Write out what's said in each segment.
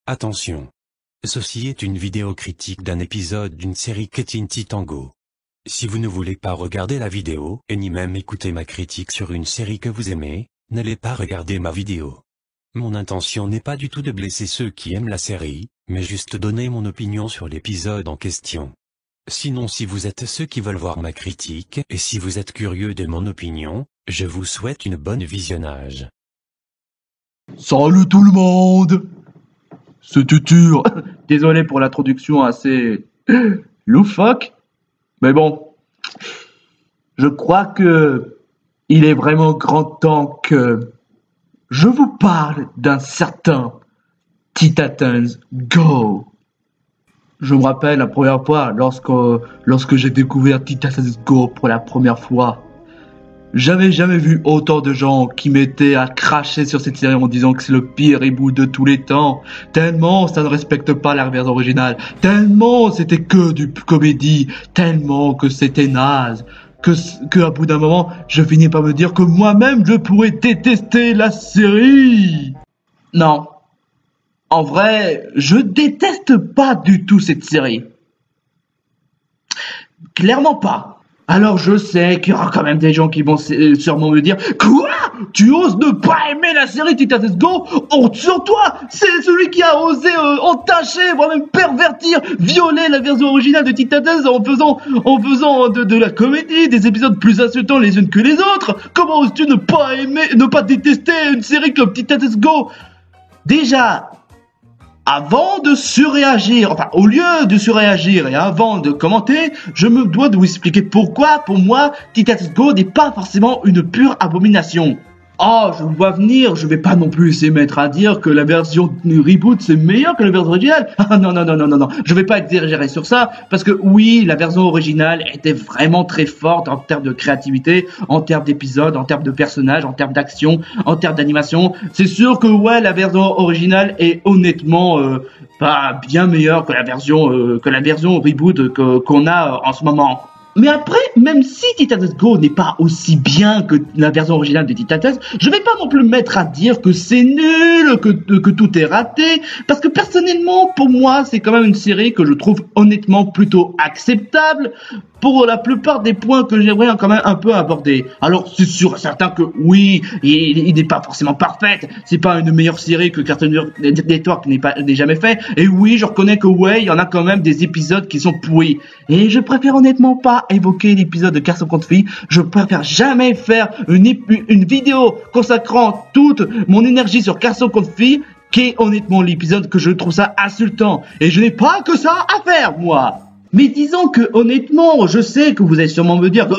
Attention. Ceci est une vidéo critique d'un épisode d'une série Teen Titango. Si vous ne voulez pas regarder la vidéo, et ni même écouter ma critique sur une série que vous aimez, n'allez pas regarder ma vidéo. Mon intention n'est pas du tout de blesser ceux qui aiment la série, mais juste donner mon opinion sur l'épisode en question. Sinon, si vous êtes ceux qui veulent voir ma critique, et si vous êtes curieux de mon opinion, je vous souhaite une bonne visionnage. Salut tout le monde! C'est Tutur. Désolé pour l'introduction assez loufoque, mais bon, je crois que il est vraiment grand temps que je vous parle d'un certain Titans Go. Je me rappelle la première fois lorsque j'ai découvert Titans Go pour la première fois. J'avais jamais vu autant de gens qui mettaient à cracher sur cette série en disant que c'est le pire reboot de tous les temps, tellement ça ne respecte pas la version originale, tellement c'était que du comédie, tellement que c'était naze, que à bout d'un moment, je finis par me dire que moi-même je pourrais détester la série. Non. En vrai, je déteste pas du tout cette série. Clairement pas. Alors je sais qu'il y aura quand même des gens qui vont sûrement me dire « Quoi ? Tu oses ne pas aimer la série Titans Go ? Honte sur toi ! C'est celui qui a osé entacher, voire même pervertir, violer la version originale de Titans en faisant de la comédie, des épisodes plus insultants les unes que les autres. Comment oses-tu ne pas aimer, ne pas détester une série comme Titans Go ? Déjà, avant de surréagir, enfin au lieu de surréagir et avant de commenter, je me dois de vous expliquer pourquoi, pour moi, Titans Go n'est pas forcément une pure abomination. Oh, je vois venir, je vais pas non plus essayer de mettre à dire que la version reboot c'est meilleur que la version originale. Ah non, je vais pas exagérer sur ça, parce que oui, la version originale était vraiment très forte en termes de créativité, en termes d'épisodes, en termes de personnages, en termes d'action, en termes d'animation. C'est sûr que ouais, la version originale est honnêtement pas bien meilleure que la version reboot qu'on a en ce moment. Mais après, même si Titans Go n'est pas aussi bien que la version originale de Titans, je vais pas non plus me mettre à dire que c'est nul, que tout est raté, parce que personnellement, pour moi, c'est quand même une série que je trouve honnêtement plutôt acceptable pour la plupart des points que j'aimerais quand même un peu aborder. Alors, c'est sûr et certain que oui, il n'est pas forcément parfaite, c'est pas une meilleure série que Cartoon Network n'est jamais fait, et oui, je reconnais que ouais, il y en a quand même des épisodes qui sont pourris, et je préfère honnêtement pas évoquer l'épisode de Garçon contre fille. Je préfère jamais faire une vidéo consacrant toute mon énergie sur Garçon contre fille, qui est honnêtement l'épisode que je trouve ça insultant. Et je n'ai pas que ça à faire, moi. Mais disons que honnêtement, je sais que vous allez sûrement me dire que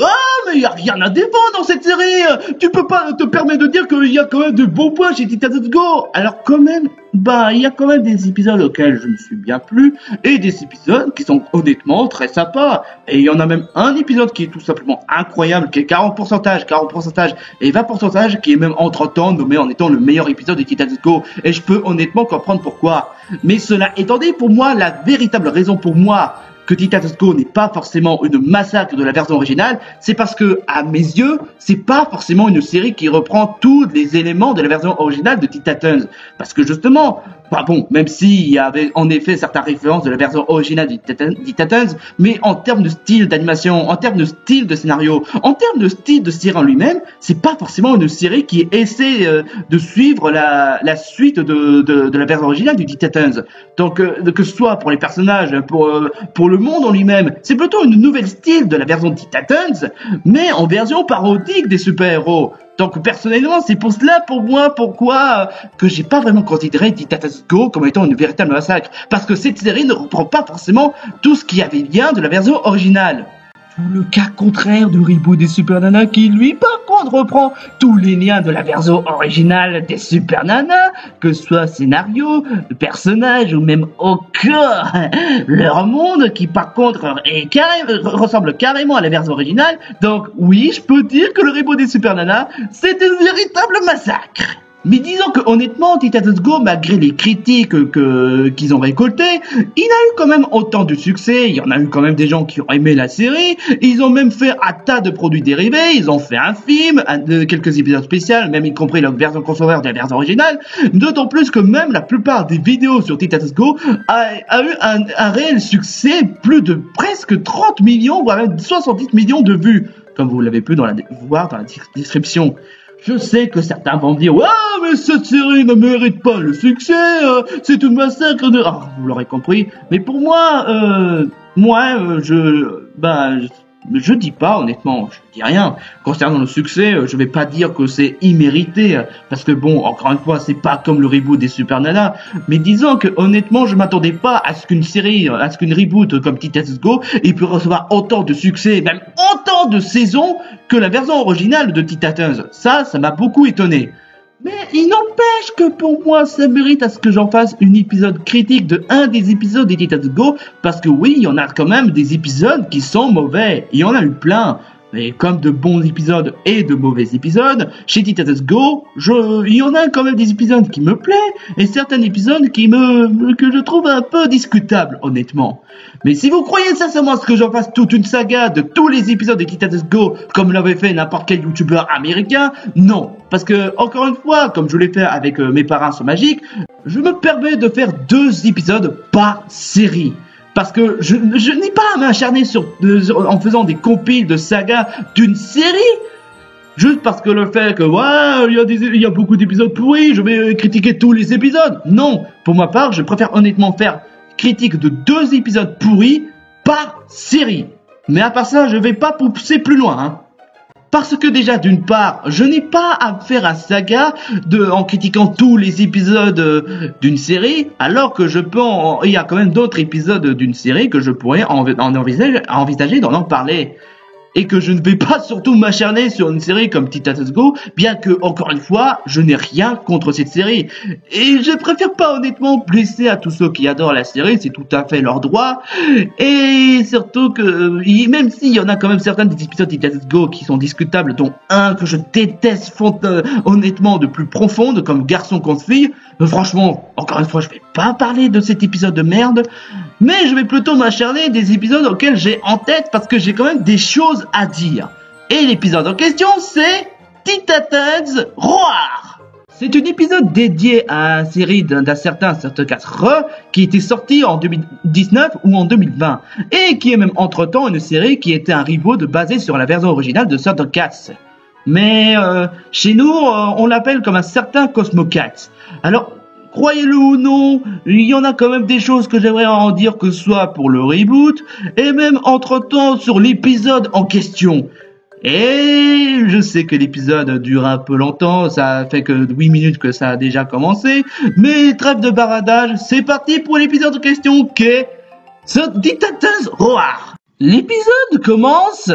mais il y a rien à défendre dans cette série. Tu peux pas te permettre de dire qu'il y a quand même de bons points chez Titans Go. Alors quand même, il y a quand même des épisodes auxquels je me suis bien plu et des épisodes qui sont honnêtement très sympas. Et il y en a même un épisode qui est tout simplement incroyable, qui est 40% et 20% qui est même entre temps nommé en étant le meilleur épisode de Titans Go. Et je peux honnêtement comprendre pourquoi. Mais cela étant dit, pour moi, la véritable raison pour moi que Titans Go n'est pas forcément une massacre de la version originale, c'est parce que, à mes yeux, c'est pas forcément une série qui reprend tous les éléments de la version originale de Titans. Parce que justement, même s'il y avait en effet certaines références de la version originale de Titans, mais en termes de style d'animation, en termes de style de scénario, en termes de style de série en lui-même, c'est pas forcément une série qui essaie de suivre la suite de la version originale du Titans. Donc, que ce soit pour les personnages, pour le monde en lui-même, c'est plutôt une nouvelle style de la version de Titans, mais en version parodique des super-héros. Donc personnellement, c'est pour cela, pour moi, pourquoi que j'ai pas vraiment considéré Titans Go comme étant une véritable massacre. Parce que cette série ne reprend pas forcément tout ce qui avait bien de la version originale. Le cas contraire de Reboot des Super Nanas qui, lui, par contre, reprend tous les liens de la version originale des Super Nanas, que ce soit scénario, personnage ou même encore leur monde qui, par contre, ressemble carrément à la version originale. Donc, oui, je peux dire que le Reboot des Super Nanas, c'est un véritable massacre. Mais disons que honnêtement, Titans Go, malgré les critiques qu'ils ont récoltées, il a eu quand même autant de succès. Il y en a eu quand même des gens qui ont aimé la série. Ils ont même fait un tas de produits dérivés. Ils ont fait un film, quelques épisodes spéciaux, même y compris la version crossover de la version originale. D'autant plus que même la plupart des vidéos sur Titans Go a eu un réel succès, plus de presque 30 millions, voire même 70 millions de vues, comme vous l'avez pu voir dans la description. Je sais que certains vont me dire « Ouais, mais cette série ne mérite pas le succès, c'est un massacre de... » Ah, vous l'aurez compris, mais pour moi, je dis pas, honnêtement, je dis rien. Concernant le succès, je vais pas dire que c'est immérité, parce que bon, encore une fois, c'est pas comme le reboot des Super Nana, mais disons que honnêtement, je m'attendais pas à ce qu'une reboot comme Titans Go ait pu recevoir autant de succès, même autant de saisons que la version originale de Titans. Ça m'a beaucoup étonné. Mais il n'empêche que pour moi, ça mérite à ce que j'en fasse un épisode critique de un des épisodes des Titans Go, parce que oui, il y en a quand même des épisodes qui sont mauvais. Il y en a eu plein. Mais comme de bons épisodes et de mauvais épisodes, chez Titans Go, il y en a quand même des épisodes qui me plaisent, et certains épisodes que je trouve un peu discutables, honnêtement. Mais si vous croyez sincèrement ce que j'en fasse toute une saga de tous les épisodes de Titans Go, comme l'avait fait n'importe quel youtubeur américain, non. Parce que, encore une fois, comme je l'ai fait avec mes parents sont magiques, je me permets de faire 2 épisodes par série. Parce que je n'ai pas à m'acharner en faisant des compiles de sagas d'une série. Juste parce que le fait que, ouais, il y a beaucoup d'épisodes pourris, je vais critiquer tous les épisodes. Non, pour ma part, je préfère honnêtement faire critique de 2 épisodes pourris par série. Mais à part ça, je vais pas pousser plus loin, hein. Parce que déjà, d'une part, je n'ai pas à faire un saga en critiquant tous les épisodes d'une série, alors que il y a quand même d'autres épisodes d'une série que je pourrais envisager d'en parler. Et que je ne vais pas surtout m'acharner sur une série comme Titans Go, bien que, encore une fois, je n'ai rien contre cette série. Et je préfère pas honnêtement blesser à tous ceux qui adorent la série, c'est tout à fait leur droit. Et surtout que, même s'il y en a quand même certains des épisodes de Titans Go qui sont discutables, dont un que je déteste honnêtement de plus profonde, comme Garçon contre fille, franchement, encore une fois, je vais pas parler de cet épisode de merde, mais je vais plutôt m'acharner des épisodes auxquels j'ai en tête parce que j'ai quand même des choses à dire. Et l'épisode en question, c'est Titans Roar. C'est un épisode dédié à une série d'un certain Thundercats qui était sorti en 2019 ou en 2020 et qui est même entre-temps une série qui était un reboot basé sur la version originale de Thundercats. Mais chez nous, on l'appelle comme un certain Cosmocats. Alors, croyez-le ou non, il y en a quand même des choses que j'aimerais en dire, que ce soit pour le reboot, et même entre-temps sur l'épisode en question. Et je sais que l'épisode dure un peu longtemps, ça fait que 8 minutes que ça a déjà commencé, mais trêve de baradage, c'est parti pour l'épisode en question qui est Titans Roar. L'épisode commence...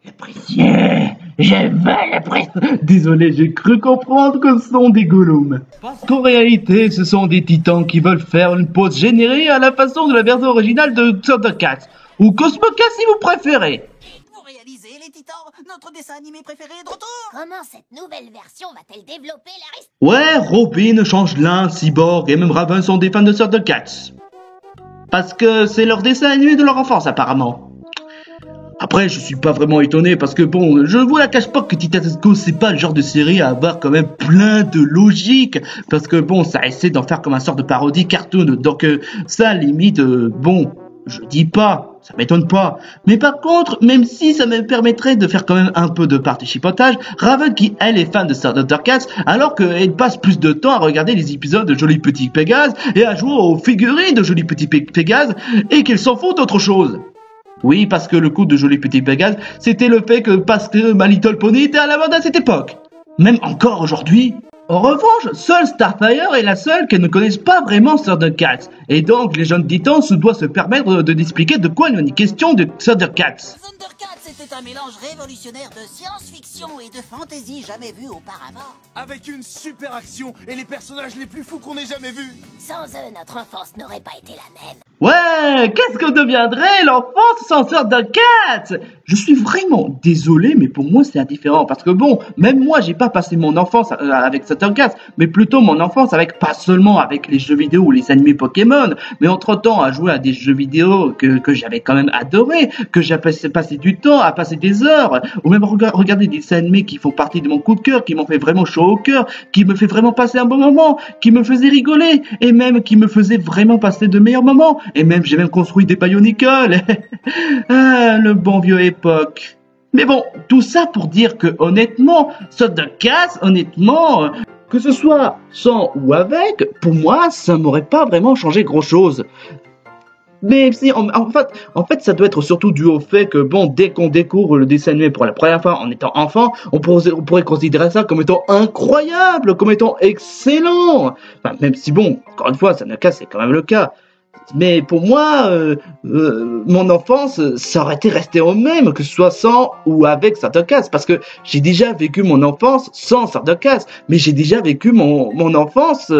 L'apprécier, je veux l'apprécier. Désolé, j'ai cru comprendre que ce sont des golems. Parce qu'en réalité, ce sont des titans qui veulent faire une pause générée à la façon de la version originale de Thundercats, ou Cosmocats si vous préférez. Pour réaliser les titans, notre dessin animé préféré est de retour. Comment cette nouvelle version va-t-elle développer la risque? Ouais, Robin, Changelin, Cyborg et même Raven sont des fans de Thundercats. Parce que c'est leur dessin animé de leur enfance apparemment. Après, je suis pas vraiment étonné parce que bon, je vous la cache pas que Titans Go c'est pas le genre de série à avoir quand même plein de logique, parce que bon, ça essaie d'en faire comme un sort de parodie cartoon, donc ça limite, bon, je dis pas, ça m'étonne pas, mais par contre, même si ça me permettrait de faire quand même un peu de participotage, Raven qui elle est fan de Thundercats, alors qu'elle passe plus de temps à regarder les épisodes de Joli Petit Pégase et à jouer aux figurines de Joli Petit Pégase, et qu'elle s'en fout d'autre chose. Oui, parce que le coup de Joli Petit Pégase, c'était le fait parce que My Little Pony était à la mode à cette époque. Même encore aujourd'hui. En revanche, seule Starfire est la seule qui ne connaissent pas vraiment Thundercats. Et donc, les jeunes titans doivent se permettre d'expliquer de quoi il en est question de Thundercats. Thundercats était un mélange révolutionnaire de science-fiction et de fantasy jamais vu auparavant. Avec une super action et les personnages les plus fous qu'on ait jamais vus. Sans eux, notre enfance n'aurait pas été la même. Ouais, qu'est-ce que deviendrait l'enfance sans Thundercats? Je suis vraiment désolé, mais pour moi c'est indifférent. Parce que bon, même moi j'ai pas passé mon enfance avec Thundercats, mais plutôt mon enfance avec, pas seulement avec les jeux vidéo ou les animés Pokémon, mais entre-temps à jouer à des jeux vidéo que j'avais quand même adoré, que j'ai passé du temps, à passer des heures, ou même regarder des animés qui font partie de mon coup de cœur, qui m'ont fait vraiment chaud au cœur, qui me fait vraiment passer un bon moment, qui me faisaient rigoler, et même qui me faisaient vraiment passer de meilleurs moments. Et même, j'ai même construit des Bionicles. Ah, le bon vieux époque. Mais bon, tout ça pour dire que honnêtement, Thundercats, honnêtement, que ce soit sans ou avec, pour moi, ça m'aurait pas vraiment changé grand-chose. Mais si, en fait, ça doit être surtout dû au fait que, bon, dès qu'on découvre le dessin animé pour la première fois en étant enfant, on pourrait considérer ça comme étant incroyable, comme étant excellent. Enfin, même si, bon, encore une fois, Thundercats, c'est quand même le cas. Mais pour moi, mon enfance, ça aurait été resté au même, que ce soit sans ou avec Thundercats, parce que j'ai déjà vécu mon enfance sans Thundercats, mais j'ai déjà vécu mon enfance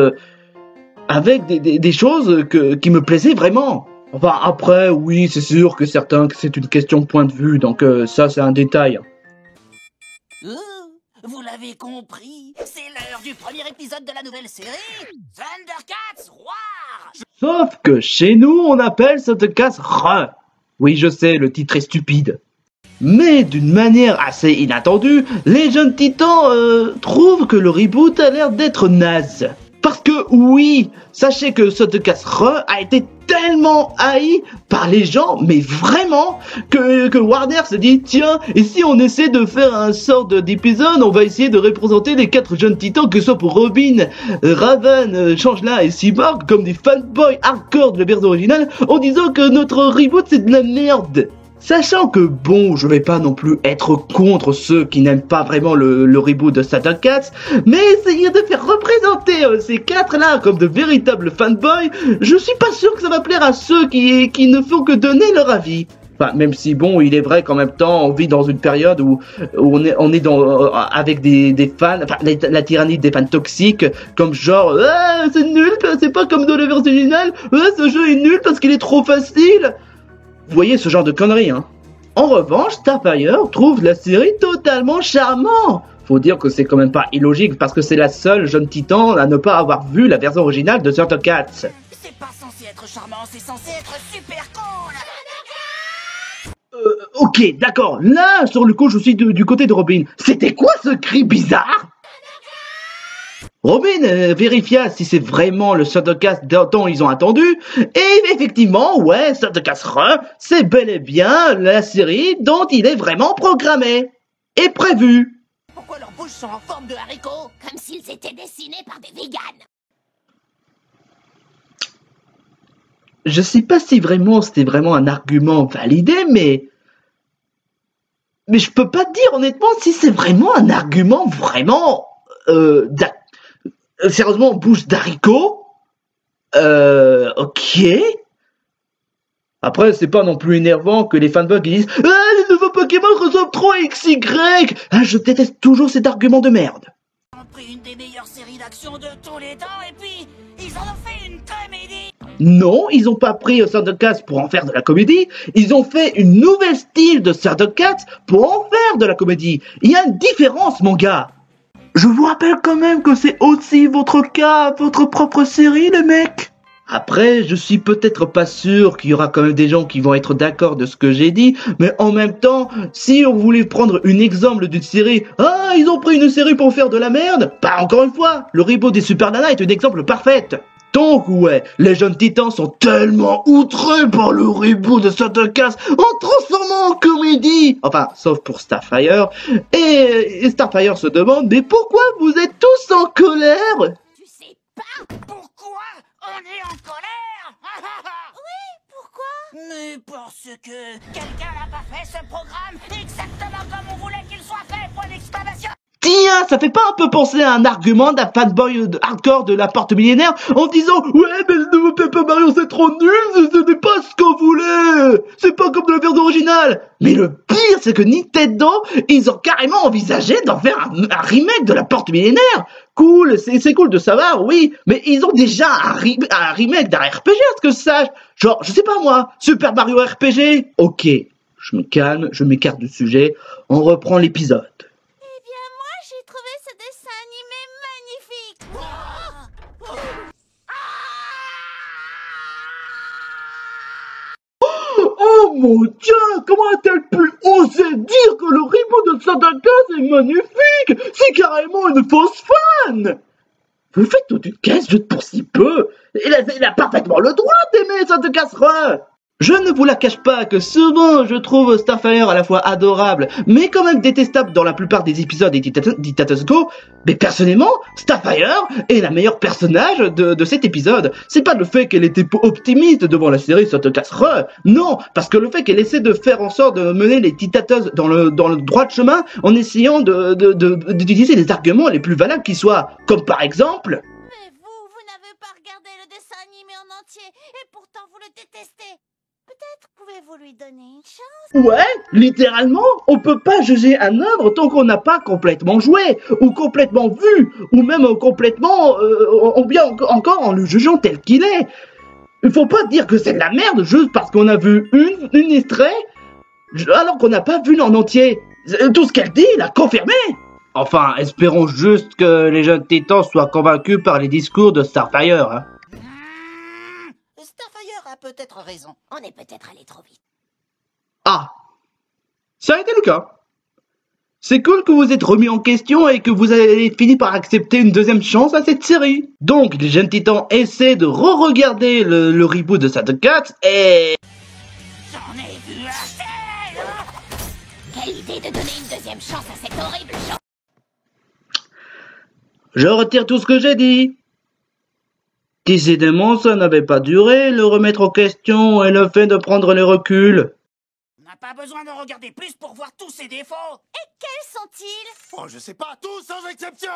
avec des choses qui me plaisaient vraiment. Enfin, après, oui, c'est sûr que c'est une question de point de vue, donc ça, c'est un détail. Vous l'avez compris, c'est l'heure du premier épisode de la nouvelle série Thundercats Roar. Sauf que chez nous, on appelle Thundercats Re. Oui, je sais, le titre est stupide. Mais d'une manière assez inattendue, les jeunes titans trouvent que le reboot a l'air d'être naze. Parce que oui, sachez que Thundercats Re a été tellement haï par les gens, mais vraiment, que Warner se dit, tiens, et si on essaie de faire un sort d'épisode, on va essayer de représenter les 4 jeunes titans, que ce soit pour Robin, Raven, Changeling et Cyborg, comme des fanboys hardcore de la version originale, en disant que notre reboot c'est de la merde. Sachant que bon, je vais pas non plus être contre ceux qui n'aiment pas vraiment le reboot de Thundercats, mais essayer de faire représenter ces 4-là comme de véritables fanboys, je suis pas sûr que ça va plaire à ceux qui ne font que donner leur avis. Enfin, même si bon, il est vrai qu'en même temps, on vit dans une période où on est avec des fans, enfin la tyrannie des fans toxiques, comme genre c'est nul, c'est pas comme dans la version originale, ce jeu est nul parce qu'il est trop facile. Vous voyez ce genre de conneries, hein. En revanche, Starfire trouve la série totalement charmante. Faut dire que c'est quand même pas illogique parce que c'est la seule jeune titan à ne pas avoir vu la version originale de Thundercats. C'est pas censé être charmant, c'est censé être super cool. Ok, d'accord. Là, sur le coup, je suis du côté de Robin. C'était quoi ce cri bizarre? Robin vérifia si c'est vraiment le Thundercats dont ils ont attendu, et effectivement, ouais, Thundercats Re, c'est bel et bien la série dont il est vraiment programmé et prévu. Pourquoi leurs bouches sont en forme de haricot? Comme s'ils étaient dessinés par des véganes. Je sais pas si vraiment c'était vraiment un argument validé, mais je peux pas te dire honnêtement si c'est vraiment un argument vraiment sérieusement, bouche d'haricot. Ok. Après, c'est pas non plus énervant que les fanboys qui disent les nouveaux Pokémon ressemblent trop à XY. Je déteste toujours cet argument de merde. Ils ont pris une des meilleures séries d'action de tous les temps et puis ils en ont fait une comédie. Non, ils ont pas pris Thundercats pour en faire de la comédie. Ils ont fait une nouvelle style de Thundercats pour en faire de la comédie. Il y a une différence, mon gars. Je vous rappelle quand même que c'est aussi votre cas, votre propre série, les mecs. Après, je suis peut-être pas sûr qu'il y aura quand même des gens qui vont être d'accord de ce que j'ai dit, mais en même temps, si on voulait prendre un exemple d'une série, ils ont pris une série pour faire de la merde, bah encore une fois, le reboot des Super Nana est un exemple parfait. Donc ouais, les jeunes titans sont tellement outrés par le reboot de Thundercats en transformant en comédie. Enfin, sauf pour Starfire. Et Starfire se demande, mais pourquoi vous êtes tous en colère? Tu sais pas? Pourquoi on est en colère? Oui, pourquoi? Mais parce que quelqu'un n'a pas fait ce programme exactement comme on voulait qu'il soit fait, point d'exclamation. Tiens, ça fait pas un peu penser à un argument d'un fanboy hardcore de la porte millénaire en disant ouais mais le nouveau Paper Mario c'est trop nul, ce n'est pas ce qu'on voulait, c'est pas comme de la version originale. Mais le pire c'est que Nintendo, ils ont carrément envisagé d'en faire un remake de la porte millénaire. cool, c'est cool de savoir, oui, mais ils ont déjà un remake d'un RPG, à ce que je sache. Genre, je sais pas moi, Super Mario RPG. Ok, je me calme, je m'écarte du sujet, on reprend l'épisode. Eh bien, moi, j'ai trouvé ce dessin animé magnifique. Oh mon Dieu, comment a-t-elle pu oser dire que le reboot de Thundercats est magnifique? C'est carrément une fausse fan. Vous faites toute une caisse juste pour si peu. Il a parfaitement le droit d'aimer Thundercats. Je ne vous la cache pas que souvent je trouve Starfire à la fois adorable, mais quand même détestable dans la plupart des épisodes d'Itatus Go. Mais personnellement, Starfire est la meilleure personnage de cet épisode. C'est pas le fait qu'elle était optimiste devant la série Thundercats, non, parce que le fait qu'elle essaie de faire en sorte de mener les Titatus dans le droit de chemin en essayant d'utiliser les arguments les plus valables qui soient, comme par exemple... Mais vous n'avez pas regardé le dessin animé en entier, et pourtant vous le détestez. Peut-être pouvez-vous lui donner une chance? Ouais, littéralement, on peut pas juger un œuvre tant qu'on n'a pas complètement joué, ou complètement vu, ou même complètement, ou bien encore en le jugeant tel qu'il est. Il faut pas dire que c'est de la merde juste parce qu'on a vu une extrait, alors qu'on n'a pas vu en entier. Tout ce qu'elle dit, il a confirmé. Enfin, espérons juste que les jeunes titans soient convaincus par les discours de Starfire, hein. Starfire a peut-être raison. On est peut-être allé trop vite. Ah, ça a été le cas. C'est cool que vous êtes remis en question et que vous avez fini par accepter une deuxième chance à cette série. Donc, les jeunes titans essaient de re-regarder le reboot de Thundercats et... J'en ai vu assez. Quelle idée de donner une deuxième chance à cette horrible chose. Je retire tout ce que j'ai dit. Décidément, ça n'avait pas duré, le remettre en question et le fait de prendre les reculs. On n'a pas besoin de regarder plus pour voir tous ses défauts. Et quels sont-ils? Oh, je sais pas, tous sans exception.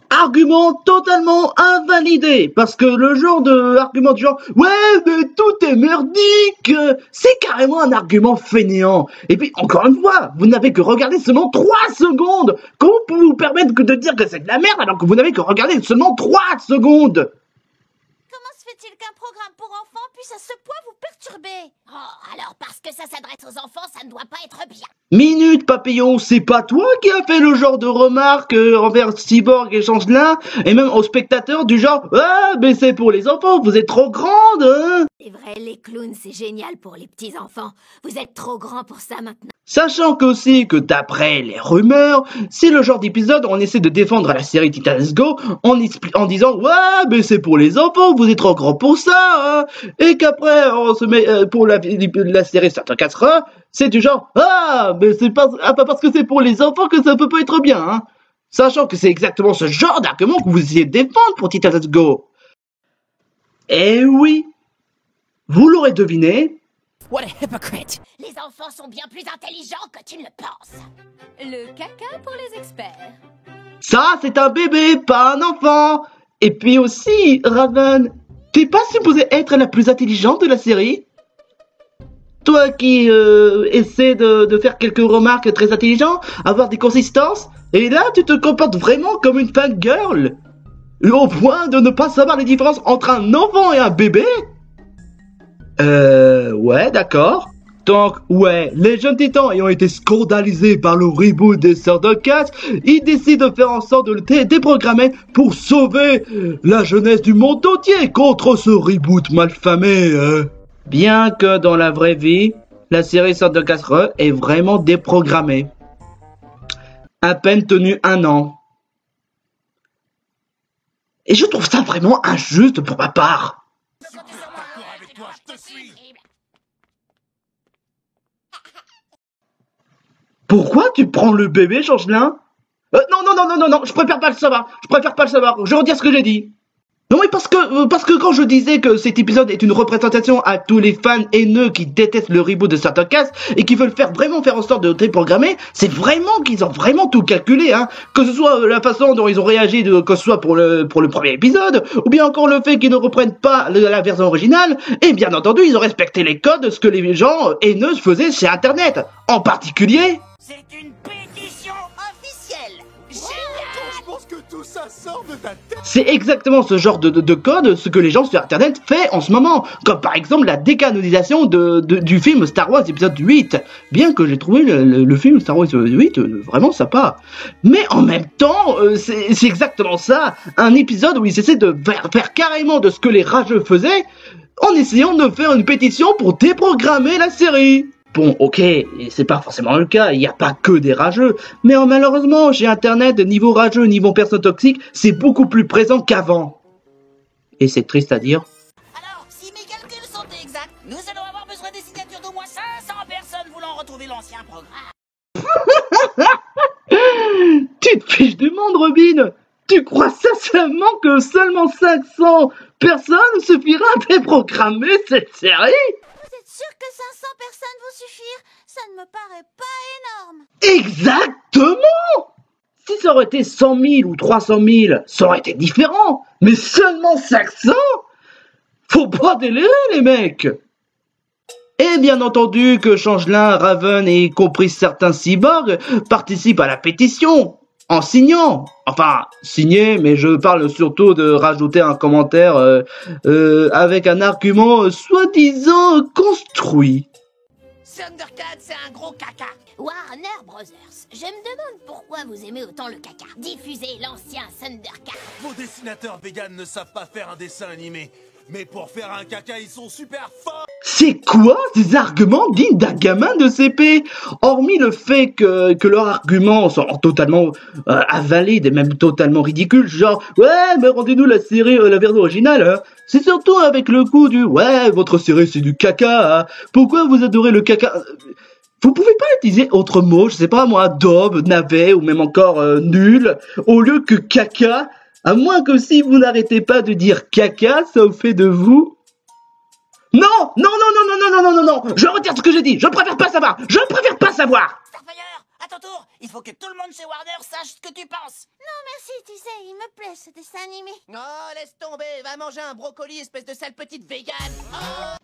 Argument totalement invalidé, parce que le genre de argument du genre « Ouais, mais tout est merdique !» c'est carrément un argument fainéant. Et puis, encore une fois, vous n'avez que regardé seulement 3 secondes. Comment pouvez-vous vous permettre de dire que c'est de la merde alors que vous n'avez que regardé seulement 3 secondes? Comment se fait-il qu'un programme pour enfants puisse à ce point vous perturber? Oh, alors parce que ça s'adresse aux enfants, ça ne doit pas être bien. Minute, papillon, c'est pas toi qui as fait le genre de remarque envers Cyborg et Changelin, et même aux spectateurs du genre « Ah, mais c'est pour les enfants, vous êtes trop grande, hein ?» C'est vrai, les clowns, c'est génial pour les petits enfants. Vous êtes trop grands pour ça maintenant. Sachant qu'aussi que d'après les rumeurs, c'est le genre d'épisode où on essaie de défendre la série Titans Go en disant « Ouais, mais c'est pour les enfants, vous êtes trop grands pour ça, hein !» Et qu'après, on se met pour la série Thundercats, c'est du genre « Ah, mais c'est pas parce que c'est pour les enfants que ça peut pas être bien, hein !» Sachant que c'est exactement ce genre d'argument que vous essayez de défendre pour Titans Go. Eh oui, vous l'aurez deviné. What a hypocrite. Les enfants sont bien plus intelligents que tu ne le penses. Le caca pour les experts. Ça, c'est un bébé, pas un enfant. Et puis aussi, Raven, t'es pas supposée être la plus intelligente de la série? Toi qui essaies de faire quelques remarques très intelligentes, avoir des consistances, et là, tu te comportes vraiment comme une fangirl. Au point de ne pas savoir les différences entre un enfant et un bébé? Ouais, d'accord. Donc, ouais, les jeunes titans ayant été scandalisés par le reboot des Thundercats, ils décident de faire en sorte de le déprogrammer pour sauver la jeunesse du monde entier contre ce reboot malfamé. Bien que dans la vraie vie, la série Thundercats est vraiment déprogrammée. À peine tenu 1 an. Et je trouve ça vraiment injuste pour ma part. Avec toi, je te suis. Pourquoi tu prends le bébé, Changelin? Non, je préfère pas le savoir. Je redis ce que j'ai dit. Non, mais parce que quand je disais que cet épisode est une représentation à tous les fans haineux qui détestent le reboot de Thundercats et qui veulent vraiment faire en sorte de déprogrammer, c'est vraiment qu'ils ont vraiment tout calculé, hein. Que ce soit la façon dont ils ont réagi, que ce soit pour le premier épisode, ou bien encore le fait qu'ils ne reprennent pas la version originale, et bien entendu, ils ont respecté les codes de ce que les gens haineux faisaient sur Internet. En particulier... C'est une pétition officielle. Quand je pense que tout ça sort de ta tête. C'est exactement ce genre de code, ce que les gens sur Internet font en ce moment. Comme par exemple la décanonisation du film Star Wars épisode 8. Bien que j'ai trouvé le film Star Wars épisode 8 vraiment sympa. Mais en même temps, c'est exactement ça. Un épisode où ils essaient de faire carrément de ce que les rageux faisaient, en essayant de faire une pétition pour déprogrammer la série. Bon, ok, c'est pas forcément le cas, il n'y a pas que des rageux, mais malheureusement, chez Internet, niveau rageux, niveau personne toxique, c'est beaucoup plus présent qu'avant. Et c'est triste à dire. Alors, si mes calculs sont exacts, nous allons avoir besoin des signatures d'au moins 500 personnes voulant retrouver l'ancien programme. Tu te fiches du monde, Robin. Tu crois sincèrement que seulement 500 personnes suffira à déprogrammer cette série? Vous êtes sûr que 500 personnes vont suffire? Ça ne me paraît pas énorme. Exactement! Si ça aurait été 100 000 ou 300 000, ça aurait été différent. Mais seulement 500? Faut pas délirer, les mecs! Et bien entendu que Changelin, Raven et y compris certains cyborgs participent à la pétition. En signant, enfin signé, mais je parle surtout de rajouter un commentaire avec un argument soi-disant construit. Thundercat, c'est un gros caca. Warner Brothers, je me demande pourquoi vous aimez autant le caca. Diffusez l'ancien Thundercat. Vos dessinateurs véganes ne savent pas faire un dessin animé. Mais pour faire un caca, ils sont super forts. C'est quoi ces arguments dignes d'un gamin de CP? Hormis le fait que leurs arguments sont totalement invalides et même totalement ridicules, genre ouais mais rendez-nous la série, la version originale, hein. C'est surtout avec le coup du ouais votre série c'est du caca, hein. Pourquoi vous adorez le caca? Vous pouvez pas utiliser autre mot, je sais pas moi, daube, navet ou même encore nul, au lieu que caca? À moins que si vous n'arrêtez pas de dire caca, ça vous fait de vous... Non, non, non, non, non, non, non, non, non, non, je retire ce que j'ai dit, je préfère pas savoir, je préfère pas savoir. Starfire, à ton tour, il faut que tout le monde chez Warner sache ce que tu penses. Non merci, tu sais, il me plaît ce dessin animé. Oh, laisse tomber, va manger un brocoli, espèce de sale petite végane. Oh.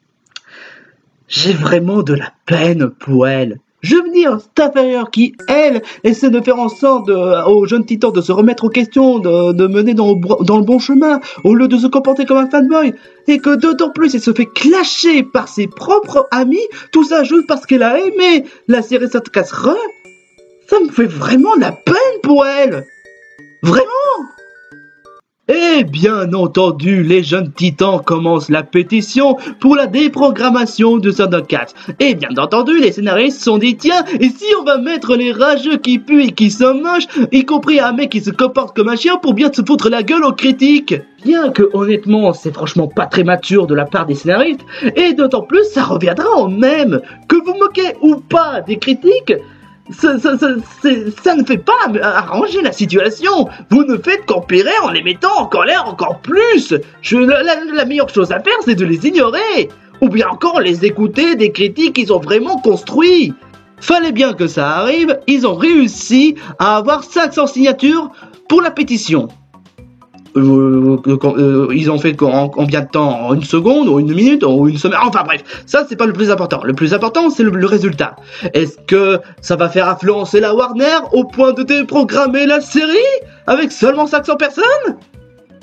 J'ai vraiment de la peine pour elle. Je veux dire, Starfire qui, elle, essaie de faire en sorte aux jeunes titans de se remettre aux questions, de mener dans le bon chemin, au lieu de se comporter comme un fanboy, et que d'autant plus elle se fait clasher par ses propres amis, tout ça juste parce qu'elle a aimé la série Thundercats Re. Ça me fait vraiment la peine pour elle. Vraiment. Et bien entendu, les jeunes titans commencent la pétition pour la déprogrammation de Thundercats. Et bien entendu, les scénaristes sont dit tiens, et si on va mettre les rageux qui puent et qui sont moches, y compris un mec qui se comporte comme un chien pour bien se foutre la gueule aux critiques. Bien que honnêtement, c'est franchement pas très mature de la part des scénaristes, et d'autant plus ça reviendra au même. Que vous moquez ou pas des critiques, ça ne fait pas arranger la situation. Vous ne faites qu'empirer en les mettant en colère encore plus. La meilleure chose à faire, c'est de les ignorer. Ou bien encore les écouter des critiques qu'ils ont vraiment construits. Fallait bien que ça arrive, ils ont réussi à avoir 500 signatures pour la pétition. Ils ont fait en combien de temps? En une seconde, ou une minute, ou une semaine? Enfin bref, ça c'est pas le plus important. Le plus important c'est le résultat. Est-ce que ça va faire influencer la Warner au point de déprogrammer la série avec seulement 500 personnes?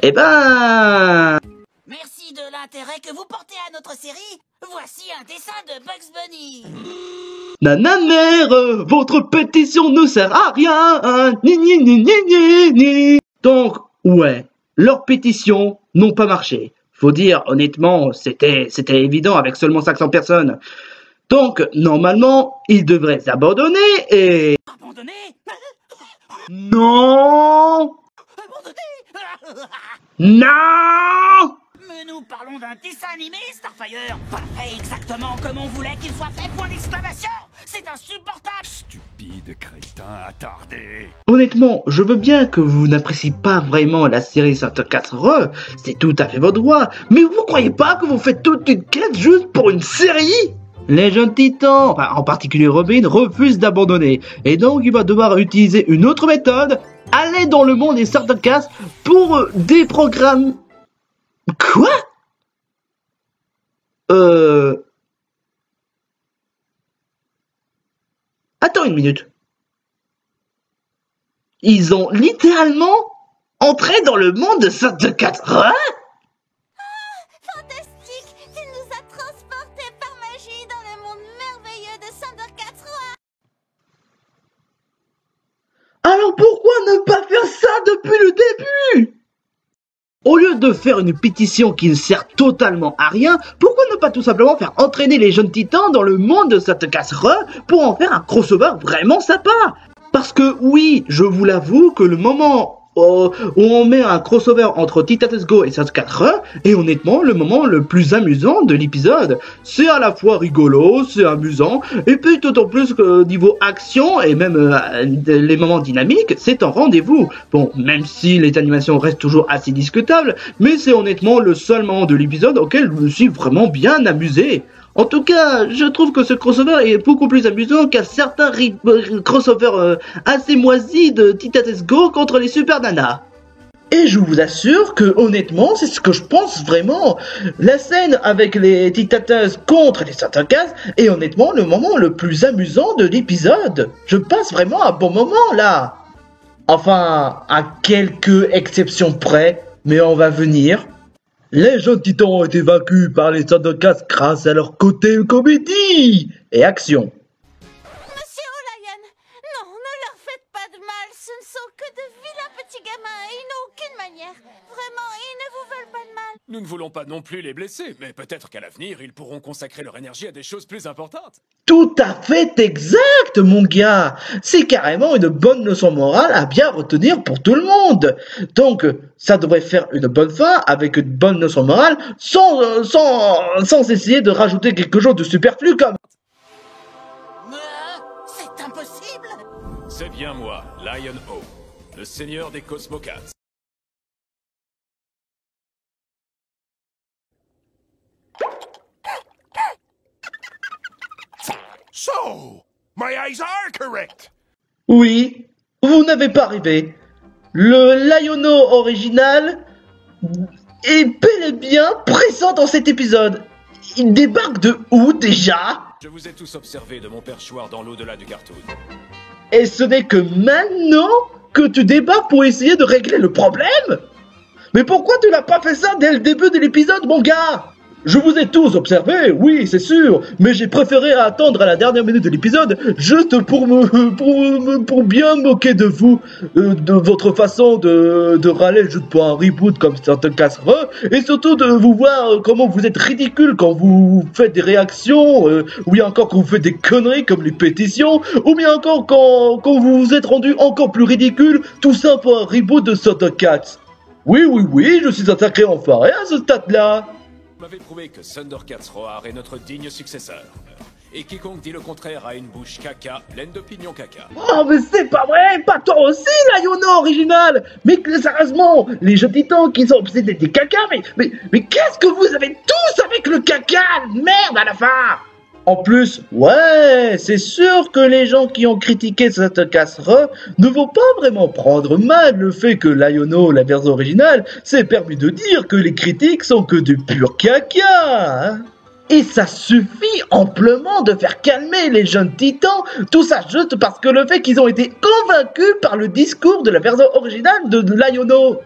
Eh ben... Merci de l'intérêt que vous portez à notre série. Voici un dessin de Bugs Bunny. Nanamère, votre pétition ne sert à rien, hein. Ni ni ni ni ni ni. Donc, ouais. Leurs pétitions n'ont pas marché. Faut dire, honnêtement, c'était évident avec seulement 500 personnes. Donc, normalement, ils devraient abandonner et... Abandonné? Non! Abandonné? Non! Mais nous parlons d'un dessin animé, Starfire. Pas fait exactement comme on voulait qu'il soit fait, point d'exclamation. C'est insupportable. Stupide crétin attardé. Honnêtement, je veux bien que vous n'appréciez pas vraiment la série Thundercats Re, c'est tout à fait votre droit, mais vous croyez pas que vous faites toute une quête juste pour une série? Les jeunes titans, enfin, en particulier Robin, refusent d'abandonner, et donc il va devoir utiliser une autre méthode, aller dans le monde des Thundercats pour déprogrammer... Quoi? Attends une minute. Ils ont littéralement entrer dans le monde de Thundercats. Fantastique! Tu nous as transportés par magie dans le monde merveilleux de Thundercats Roi! Alors pourquoi ne pas faire ça depuis le début? Au lieu de faire une pétition qui ne sert totalement à rien, pourquoi ne pas tout simplement faire entraîner les jeunes titans dans le monde de Thundercats Roi pour en faire un crossover vraiment sympa? Parce que oui, je vous l'avoue que le moment où on met un crossover entre Titans Go et Thundercats Roi est honnêtement le moment le plus amusant de l'épisode. C'est à la fois rigolo, c'est amusant, et puis d'autant plus que niveau action et même les moments dynamiques, c'est un rendez-vous. Bon, même si les animations restent toujours assez discutables, mais c'est honnêtement le seul moment de l'épisode auquel je me suis vraiment bien amusé. En tout cas, je trouve que ce crossover est beaucoup plus amusant qu'à certains crossovers assez moisis de Titans Go contre les Super Nanas. Et je vous assure que, honnêtement, c'est ce que je pense vraiment. La scène avec les Titans contre les Thundercats est honnêtement le moment le plus amusant de l'épisode. Je passe vraiment un bon moment, là. Enfin, à quelques exceptions près, mais on va venir. Les jeunes titans ont été vaincus par les Thundercats grâce à leur côté comédie et action. Monsieur O'Lion, non, ne leur faites pas de mal, ce ne sont que de vilains petits gamins et ils n'ont aucune manière. Vraiment, ils ne vous veulent pas de mal. Nous ne voulons pas non plus les blesser, mais peut-être qu'à l'avenir, ils pourront consacrer leur énergie à des choses plus importantes. Tout à fait exact, mon gars. C'est carrément une bonne leçon morale à bien retenir pour tout le monde. Donc, ça devrait faire une bonne fin avec une bonne leçon morale sans essayer de rajouter quelque chose de superflu comme... C'est impossible! C'est bien moi, Lion O, le seigneur des Cosmocats. So, my eyes are correct. Oui, vous n'avez pas rêvé. Le Liono original est bel et bien présent dans cet épisode. Il débarque de où déjà? Je vous ai tous observé de mon perchoir dans l'au-delà du cartoon. Et ce n'est que maintenant que tu débarques pour essayer de régler le problème? Mais pourquoi tu n'as pas fait ça dès le début de l'épisode, mon gars? Je vous ai tous observé, oui, c'est sûr, mais j'ai préféré attendre à la dernière minute de l'épisode, juste pour bien moquer de vous, de votre façon de râler juste pour un reboot comme Thundercats Roi, et surtout de vous voir comment vous êtes ridicule quand vous faites des réactions, ou bien encore quand vous faites des conneries comme les pétitions, ou bien encore quand vous vous êtes rendu encore plus ridicule, tout ça pour un reboot de Thundercats. Oui, je suis un sacré enfoiré à ce stade-là. Vous m'avez prouvé que Thundercats Roar est notre digne successeur. Et quiconque dit le contraire a une bouche caca, pleine d'opinions caca. Oh, mais c'est pas vrai, pas toi aussi, la Yono original. Mais sérieusement, les jeunes titans qui sont obsédés des caca, mais qu'est-ce que vous avez tous avec le caca? Merde à la fin. En plus, ouais, c'est sûr que les gens qui ont critiqué Thundercats Roi ne vont pas vraiment prendre mal le fait que Liono, la version originale, s'est permis de dire que les critiques sont que du pur caca, hein. Et ça suffit amplement de faire calmer les jeunes titans, tout ça juste parce que le fait qu'ils ont été convaincus par le discours de la version originale de Liono.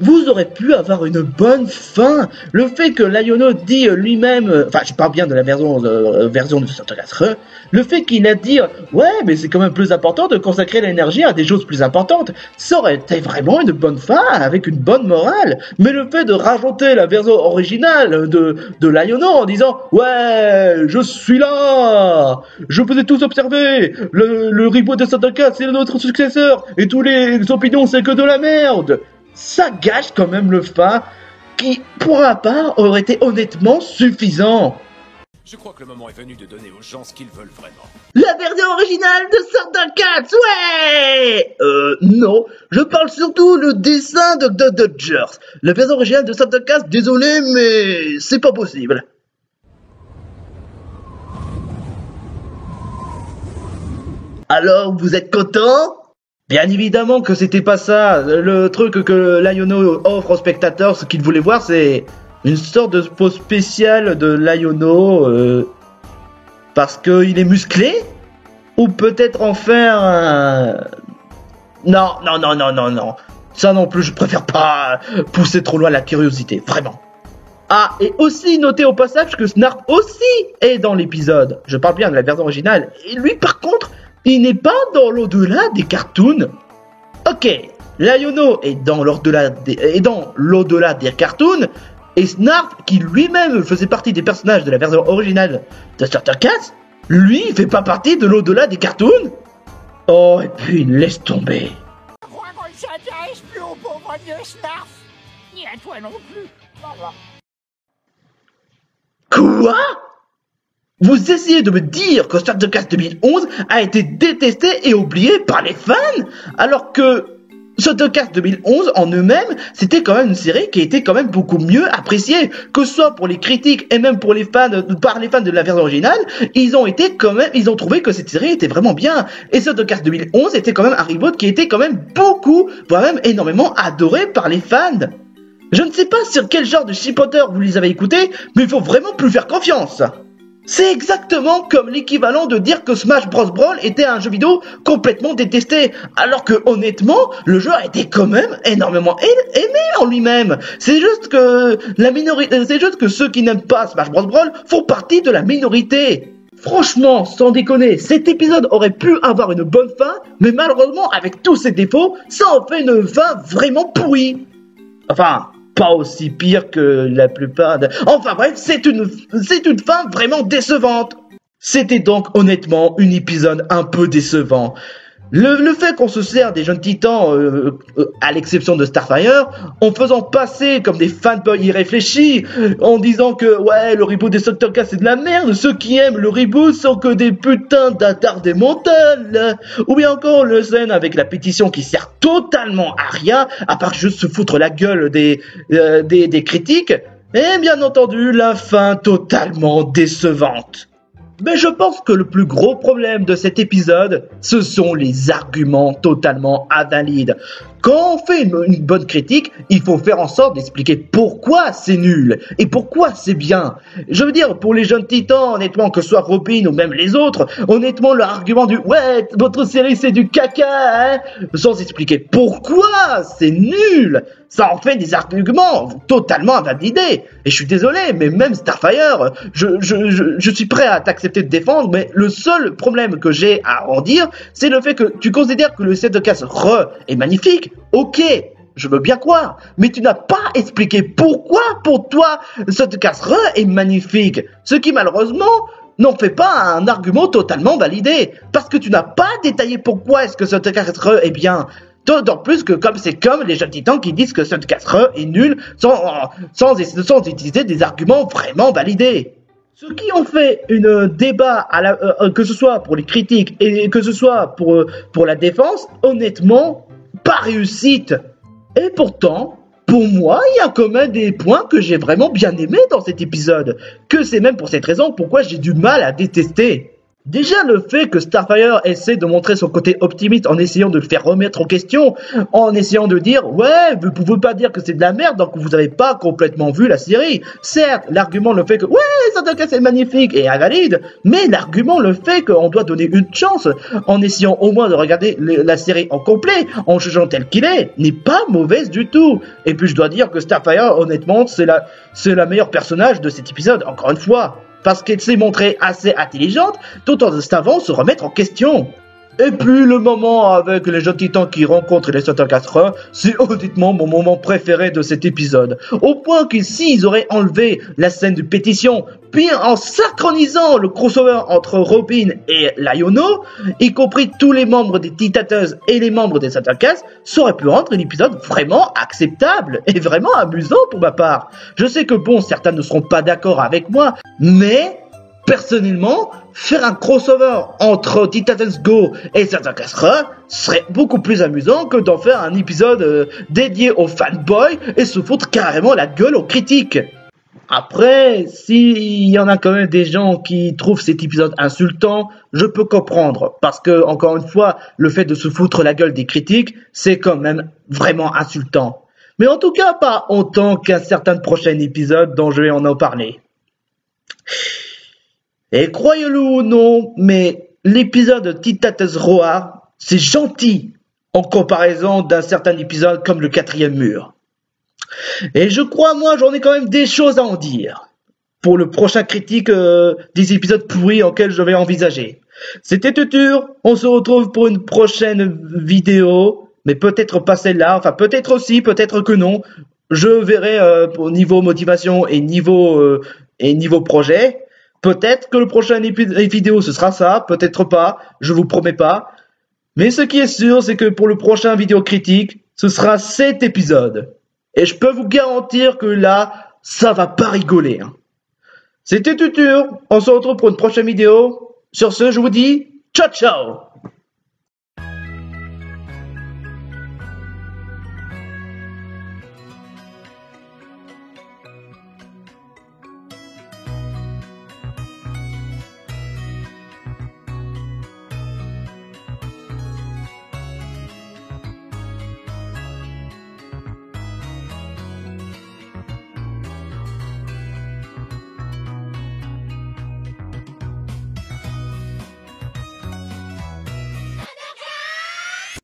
Vous aurez pu avoir une bonne fin. Le fait que Liono dit lui-même, enfin je parle bien de la version de Thundercats Roi, le fait qu'il a dit ouais mais c'est quand même plus important de consacrer l'énergie à des choses plus importantes, ça aurait été vraiment une bonne fin avec une bonne morale. Mais le fait de rajouter la version originale de Liono en disant ouais je suis là, je vous ai tous observé, le reboot de Thundercats c'est notre successeur et tous les opinions c'est que de la merde. Ça gâche quand même le fin qui, pour ma part, aurait été honnêtement suffisant. Je crois que le moment est venu de donner aux gens ce qu'ils veulent vraiment. La version originale de Thundercats, ouais! Non, je parle surtout le dessin de The Dodgers. La version originale de Thundercats, désolé, mais c'est pas possible. Alors, vous êtes content? Bien évidemment que c'était pas ça. Le truc que Liono offre aux spectateurs, ce qu'ils voulaient voir, c'est une sorte de pose spéciale de Liono parce qu'il est musclé, ou peut-être en faire un... Non. Ça non plus, je préfère pas pousser trop loin la curiosité, vraiment. Ah, et aussi notez au passage que Snarf aussi est dans l'épisode. Je parle bien de la version originale. Et lui, par contre, il n'est pas dans l'au-delà des cartoons. Ok, Liono est dans l'au-delà des cartoons, et Snarf, qui lui-même faisait partie des personnages de la version originale de Thundercats, lui, il fait pas partie de l'au-delà des cartoons. Oh, et puis laisse tomber. Je crois qu'on ne s'intéresse plus au pauvre vieux Snarf. Ni à toi non plus. Voilà. Quoi? Vous essayez de me dire que Thundercats 2011 a été détesté et oublié par les fans, alors que Thundercats 2011 en eux-mêmes, c'était quand même une série qui était quand même beaucoup mieux appréciée, que ce soit pour les critiques et même pour les fans, par les fans de la version originale, ils ont trouvé que cette série était vraiment bien. Et Thundercats 2011 était quand même un reboot qui était quand même beaucoup, voire même énormément adoré par les fans. Je ne sais pas sur quel genre de chipoteur vous les avez écoutés, mais il faut vraiment plus faire confiance. C'est exactement comme l'équivalent de dire que Smash Bros Brawl était un jeu vidéo complètement détesté, alors que honnêtement, le jeu a été quand même énormément aimé en lui-même. C'est juste que ceux qui n'aiment pas Smash Bros Brawl font partie de la minorité. Franchement, sans déconner, cet épisode aurait pu avoir une bonne fin, mais malheureusement, avec tous ses défauts, ça en fait une fin vraiment pourrie. Enfin, pas aussi pire que la plupart de... Enfin bref, c'est une fin vraiment décevante. C'était donc honnêtement un épisode un peu décevant. Le fait qu'on se sert des jeunes titans, à l'exception de Starfire, en faisant passer comme des fanboys irréfléchis, en disant que ouais, le reboot des Thundercats c'est de la merde, ceux qui aiment le reboot sont que des putains d'attardés mentales, ou bien encore le scène avec la pétition qui sert totalement à rien, à part juste se foutre la gueule des critiques, et bien entendu la fin totalement décevante. Mais je pense que le plus gros problème de cet épisode, ce sont les arguments totalement invalides. Quand on fait une bonne critique, il faut faire en sorte d'expliquer pourquoi c'est nul et pourquoi c'est bien. Je veux dire, pour les jeunes titans, honnêtement, que ce soit Robin ou même les autres, honnêtement, leur argument du « ouais, votre série c'est du caca, hein », sans expliquer pourquoi c'est nul, ça en fait des arguments totalement invalidés. Et je suis désolé, mais même Starfire, je suis prêt à t'accepter de défendre, mais le seul problème que j'ai à en dire, c'est le fait que tu considères que le set de casse est magnifique. Ok, je veux bien croire, mais tu n'as pas expliqué pourquoi pour toi cette casse est magnifique, ce qui malheureusement n'en fait pas un argument totalement validé, parce que tu n'as pas détaillé pourquoi est-ce que cette casse est bien. D'autant plus que c'est comme les jeunes titans qui disent que cette casse est nulle sans utiliser des arguments vraiment validés. Ceux qui ont fait une débat que ce soit pour les critiques et que ce soit pour la défense, honnêtement, pas réussite. Et pourtant, pour moi, il y a quand même des points que j'ai vraiment bien aimés dans cet épisode. Que c'est même pour cette raison pourquoi j'ai du mal à détester. Déjà, le fait que Starfire essaie de montrer son côté optimiste en essayant de le faire remettre en question, en essayant de dire « ouais, vous pouvez pas dire que c'est de la merde, donc vous avez pas complètement vu la série ». Certes, l'argument le fait que « ouais, Thundercats c'est magnifique et invalide », mais l'argument le fait qu'on doit donner une chance en essayant au moins de regarder la série en complet, en jugeant tel qu'il est, n'est pas mauvaise du tout. Et puis je dois dire que Starfire, honnêtement, c'est la meilleure personnage de cet épisode, encore une fois. Parce qu'elle s'est montrée assez intelligente, tout en savant se remettre en question. Et puis le moment avec les jeunes titans qui rencontrent les Thundercats, c'est honnêtement mon moment préféré de cet épisode. Au point que s'ils auraient enlevé la scène de pétition, puis en synchronisant le crossover entre Robin et Liono, y compris tous les membres des Titateuses et les membres des Thundercats, ça aurait pu rendre l'épisode vraiment acceptable et vraiment amusant pour ma part. Je sais que bon, certains ne seront pas d'accord avec moi, mais personnellement, faire un crossover entre Titans Go et Thundercats serait beaucoup plus amusant que d'en faire un épisode dédié aux fanboys et se foutre carrément la gueule aux critiques. Après, s'il y en a quand même des gens qui trouvent cet épisode insultant, je peux comprendre. Parce que, encore une fois, le fait de se foutre la gueule des critiques, c'est quand même vraiment insultant. Mais en tout cas, pas autant qu'un certain prochain épisode dont je vais en parler. Et croyez-le ou non, mais l'épisode de Titates Roar, c'est gentil. en comparaison d'un certain épisode comme le 4e mur. Et je crois, moi, j'en ai quand même des choses à en dire pour le prochain critique des épisodes pourris auxquels je vais envisager. C'était Tutur, on se retrouve pour une prochaine vidéo, mais peut-être pas celle-là, enfin peut-être aussi, peut-être que non. Je verrai pour niveau motivation et niveau projet. Peut-être que le prochain vidéo ce sera ça, peut-être pas, je vous promets pas. Mais ce qui est sûr, c'est que pour le prochain vidéo critique, ce sera cet épisode. Et je peux vous garantir que là, ça va pas rigoler. Hein. C'était Tutur, on se retrouve pour une prochaine vidéo. Sur ce, je vous dis ciao ciao.